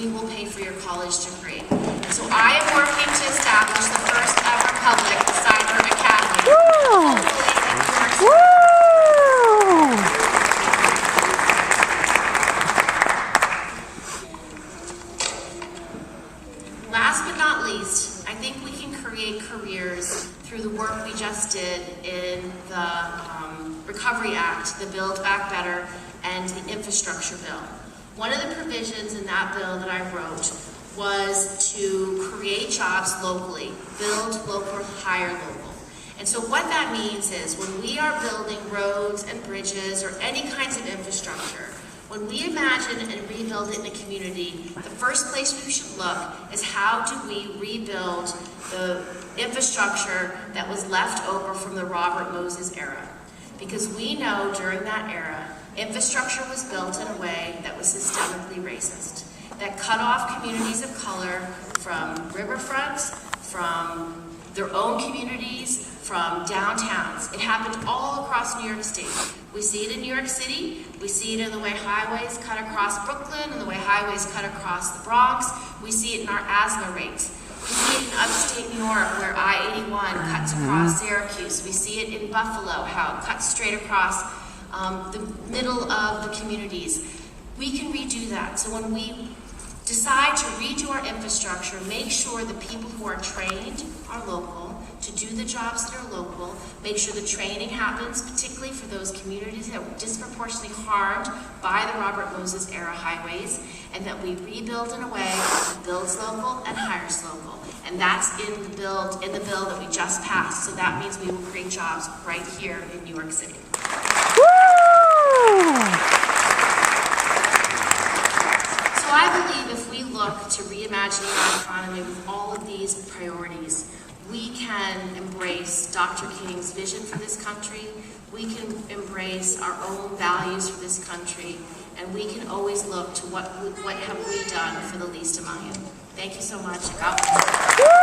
we will pay for your college degree. And so I am working to establish the first ever public cyber academy. Last but not least, I think we can create careers through the work we just did in the Recovery Act, the Build Back Better, and the Infrastructure Bill. One of the provisions in that bill that I wrote was to create jobs locally, build local, hire local. And so what that means is when we are building roads and bridges or any kinds of infrastructure, when we imagine and rebuild it in a community, the first place we should look is how do we rebuild the infrastructure that was left over from the Robert Moses era. Because we know during that era, infrastructure was built in a way that was systemically racist, that cut off communities of color from riverfronts, from their own communities, from downtowns. It happened all across New York State. We see it in New York City, we see it in the way highways cut across Brooklyn, and the way highways cut across the Bronx. We see it in our asthma rates. We see it in upstate New York where I-81 cuts across Syracuse. We see it in Buffalo, how it cuts straight across the middle of the communities. We can redo that. So when we decide to redo our infrastructure, make sure the people who are trained are local, to do the jobs that are local, make sure the training happens, particularly for those communities that were disproportionately harmed by the Robert Moses era highways, and that we rebuild in a way that builds local and hires local. And that's in the bill that we just passed. So that means we will create jobs right here in New York City. So I believe if we look to reimagining our economy with all of these priorities, we can embrace Dr. King's vision for this country, we can embrace our own values for this country, and we can always look to what have we done for the least among you. Thank you so much. God bless.